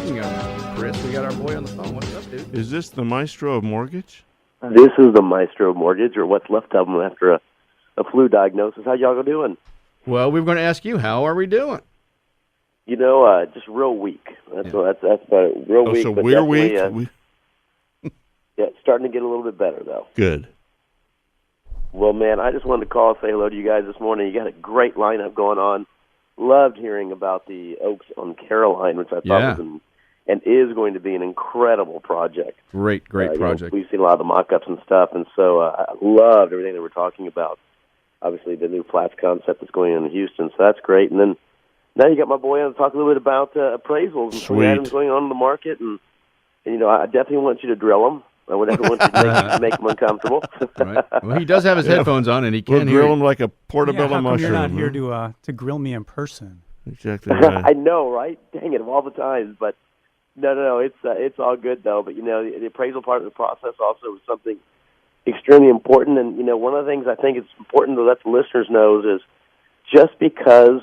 speaking of Chris, we got our boy on the phone. What's up, dude? Is this the maestro of mortgage? This is the maestro of mortgage, or what's left of them after a flu diagnosis. How y'all doing? Well, we were going to ask you, how are we doing? You know, just real weak. That's about it. Real weak. So but we're weak? Yeah, it's starting to get a little bit better, though. Good. Well, man, I just wanted to call and say hello to you guys this morning. You got a great lineup going on. Loved hearing about the Oaks on Caroline, which I thought was and is going to be an incredible project. Great project. We've seen a lot of the mock-ups and stuff, and so I loved everything that we're talking about. Obviously, the new flats concept that's going on in Houston, so that's great. And then now you got my boy on to talk a little bit about appraisals and some items going on in the market. And, you know, I definitely want you to drill them. I would never want you to make them uncomfortable. Right. Well, he does have his headphones on, and he can hear grill him like a portobello how come mushroom. You're not here to grill me in person. Exactly right. I know, right? Dang it, of all the times. But no, it's all good though. But you know, the appraisal part of the process also is something extremely important. And you know, one of the things I think it's important to let the listeners know is just because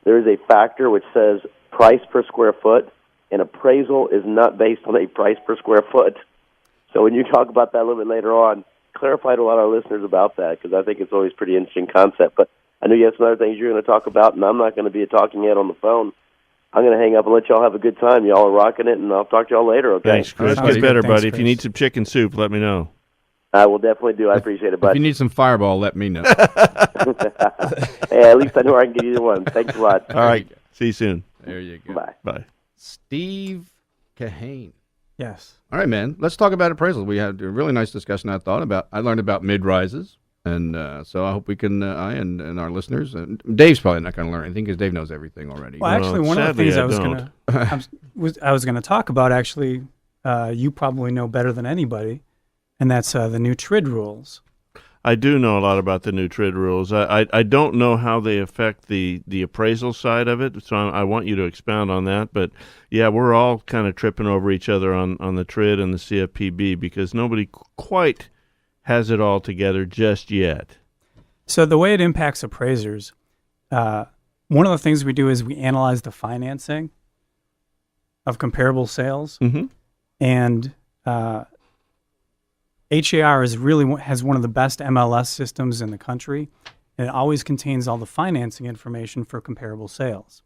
there is a factor which says price per square foot, an appraisal is not based on a price per square foot. So when you talk about that a little bit later on, clarify to a lot of our listeners about that, because I think it's always a pretty interesting concept. But I know you have some other things you're going to talk about, and I'm not going to be a talking head on the phone. I'm going to hang up and let y'all have a good time. Y'all are rocking it, and I'll talk to y'all later, okay? Thanks, Chris. Get better, buddy. If you need some chicken soup, let me know. I will definitely do. I appreciate it, bud. If you need some Fireball, let me know. Hey, at least I know I can get either one. Thanks a lot. All right. See you soon. There you go. Bye. Bye. Steve Kahane. Yes. All right, man. Let's talk about appraisals. We had a really nice discussion. I learned about mid-rises, and so I hope we can. I and our listeners. And Dave's probably not going to learn anything because Dave knows everything already. Well, actually, one of the things I was going to talk about. Actually, you probably know better than anybody, and that's the new TRID rules. I do know a lot about the new TRID rules. I don't know how they affect the appraisal side of it, so I want you to expound on that. But, yeah, we're all kind of tripping over each other on the TRID and the CFPB because nobody quite has it all together just yet. So the way it impacts appraisers, one of the things we do is we analyze the financing of comparable sales, and HAR has one of the best MLS systems in the country, and it always contains all the financing information for comparable sales.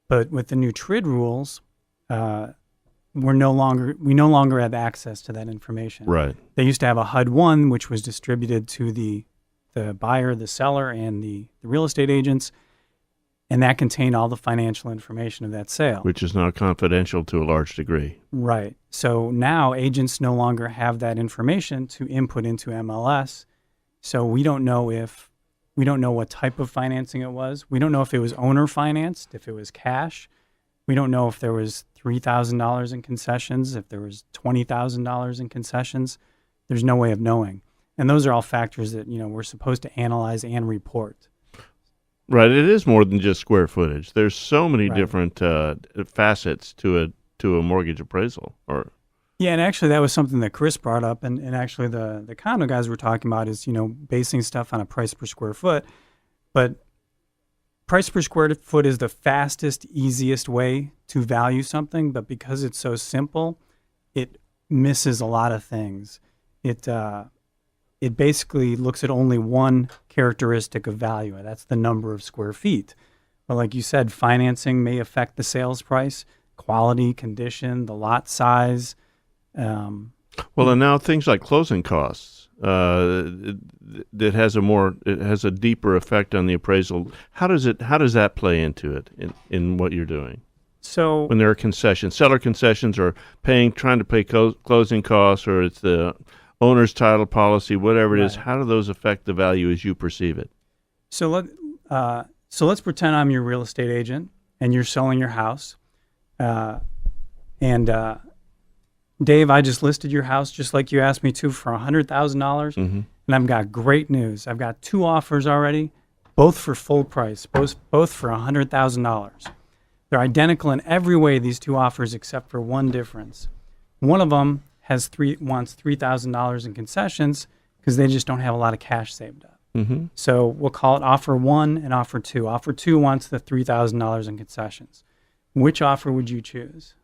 But with the new TRID rules, we no longer have access to that information. Right. They used to have a HUD-1, which was distributed to the buyer, the seller, and the real estate agents, and that contained all the financial information of that sale. Which is now confidential to a large degree. Right. So now agents no longer have that information to input into MLS. So we don't know what type of financing it was. We don't know if it was owner financed, if it was cash. We don't know if there was $3,000 in concessions, if there was $20,000 in concessions. There's no way of knowing. And those are all factors that, we're supposed to analyze and report. Right, it is more than just square footage. There's so many different facets to a mortgage appraisal. Yeah, and actually that was something that Chris brought up, and actually the condo guys were talking about is, basing stuff on a price per square foot. But price per square foot is the fastest, easiest way to value something, but because it's so simple, it misses a lot of things. It basically looks at only one characteristic of value, and that's the number of square feet. But like you said, financing may affect the sales price, quality, condition, the lot size. And now things like closing costs, it has a deeper effect on the appraisal. How does that play into it in what you're doing? So when there are concessions, seller concessions, or trying to pay closing costs, or it's the owner's title policy, whatever it is, how do those affect the value as you perceive it? So let's pretend I'm your real estate agent and you're selling your house. And Dave, I just listed your house just like you asked me to for $100,000. And I've got great news. I've got 2 offers already, both for full price, both for $100,000. They're identical in every way, these 2 offers, except for one difference. One of them wants $3,000 in concessions because they just don't have a lot of cash saved up. So we'll call it offer 1 and offer 2. Offer 2 wants the $3,000 in concessions. Which offer would you choose?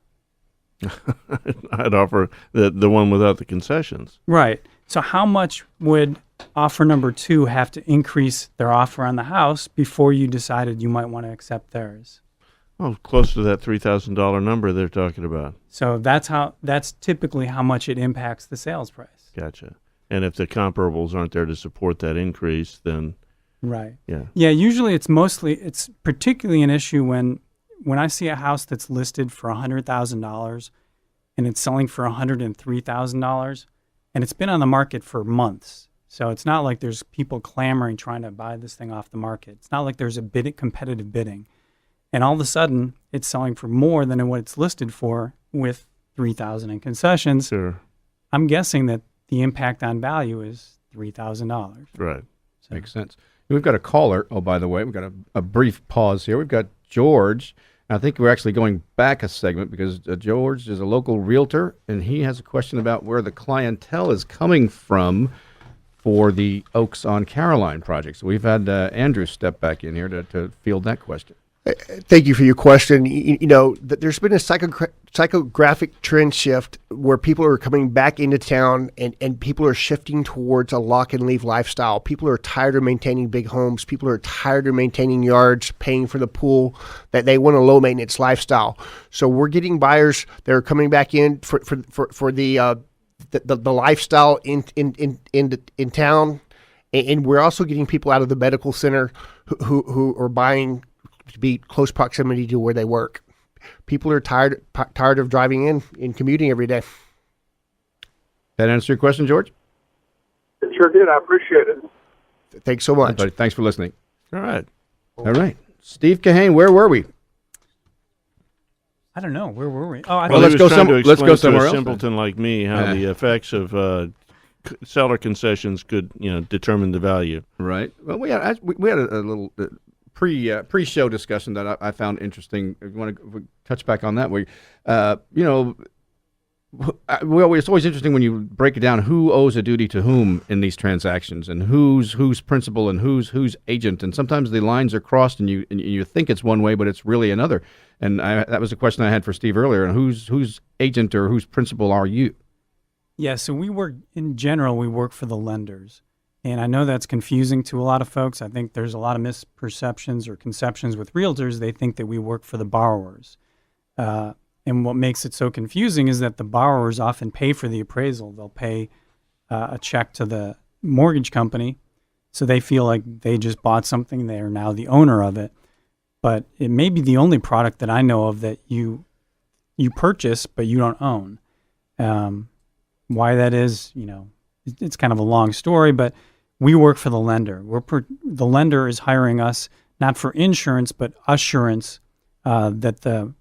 I'd offer the one without the concessions. Right. So how much would offer number 2 have to increase their offer on the house before you decided you might want to accept theirs? Oh, close to that $3,000 number they're talking about. So that's typically how much it impacts the sales price. Gotcha. And if the comparables aren't there to support that increase, then Right. yeah. Yeah, usually it's particularly an issue when I see a house that's listed for $100,000 and it's selling for $103,000 and it's been on the market for months. So it's not like there's people clamoring trying to buy this thing off the market. It's not like there's a competitive bidding. And all of a sudden, it's selling for more than what it's listed for with $3,000 in concessions. Sure. I'm guessing that the impact on value is $3,000. Right. So. Makes sense. We've got a caller. Oh, by the way, we've got a brief pause here. We've got George. I think we're actually going back a segment because George is a local realtor, and he has a question about where the clientele is coming from for the Oaks on Caroline project. So we've had Andrew step back in here to field that question. Thank you for your question. There's been a psychographic trend shift where people are coming back into town and people are shifting towards a lock and leave lifestyle. People are tired of maintaining big homes. People are tired of maintaining yards, paying for the pool, that they want a low maintenance lifestyle. So we're getting buyers that are coming back in for the lifestyle in town. And we're also getting people out of the medical center who are buying to be close proximity to where they work. People are tired of driving in and commuting every day. That answer your question, George? It sure did. I appreciate it. Thanks so much. Buddy, thanks for listening. All right. All right. Steve Kahane, where were we? I don't know. Where were we? Oh, I Well, thought let's go somewhere somewhere else. A simpleton like me, how the effects of seller concessions could, determine the value. Right. Well, we had a little pre-show discussion that I found interesting. If you want to touch back on that, it's always interesting when you break it down who owes a duty to whom in these transactions and who's principal and who's agent. And sometimes the lines are crossed and you think it's one way, but it's really another. And that was a question I had for Steve earlier. And whose agent or whose principal are you? Yeah, so we work for the lenders. And I know that's confusing to a lot of folks. I think there's a lot of misperceptions or conceptions with realtors. They think that we work for the borrowers. And what makes it so confusing is that the borrowers often pay for the appraisal. They'll pay a check to the mortgage company, so they feel like they just bought something. They are now the owner of it. But it may be the only product that I know of that you purchase, but you don't own. Why that is, it's kind of a long story, but we work for the lender. The lender is hiring us not for insurance, but assurance that the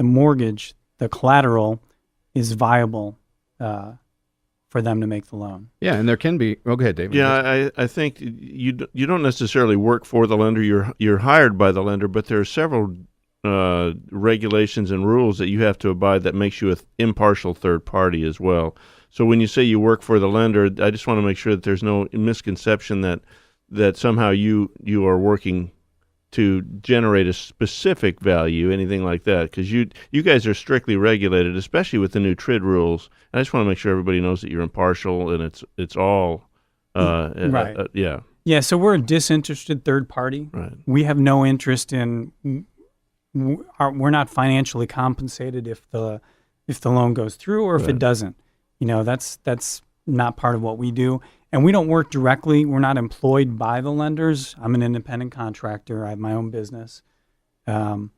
mortgage, the collateral, is viable for them to make the loan. Yeah, and there can be. Oh, go ahead, David. Yeah, I think you don't necessarily work for the lender. You're hired by the lender, but there are several regulations and rules that you have to abide that makes you an impartial third party as well. So when you say you work for the lender, I just want to make sure that there's no misconception that somehow you are working to generate a specific value, anything like that, because you guys are strictly regulated, especially with the new TRID rules. And I just want to make sure everybody knows that you're impartial and it's all right. Yeah. Yeah, so we're a disinterested third party. Right. We have no interest in. We're not financially compensated if the loan goes through or if it doesn't. That's not part of what we do. And we don't work directly. We're not employed by the lenders. I'm an independent contractor. I have my own business. But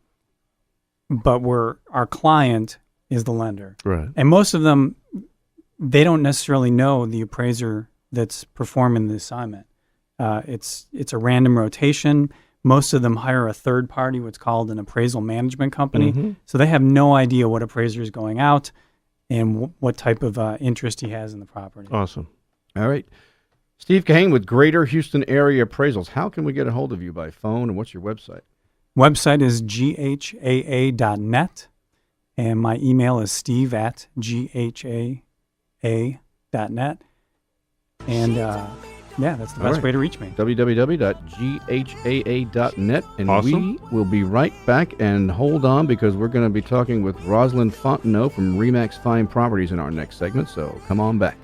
our client is the lender. Right. And most of them, they don't necessarily know the appraiser that's performing the assignment. It's a random rotation. Most of them hire a third party, what's called an appraisal management company. Mm-hmm. So they have no idea what appraiser is going out and what type of interest he has in the property. Awesome. All right. Steve Kahane with Greater Houston Area Appraisals. How can we get a hold of you by phone, and what's your website? Website is ghaa.net, and my email is steve@ghaa.net. And Yeah, that's the All best right. way to reach me. www.ghaa.net. And Awesome. we will be right back. And hold on, because we're going to be talking with Rosalind Fontenot from Remax Fine Properties in our next segment. So come on back.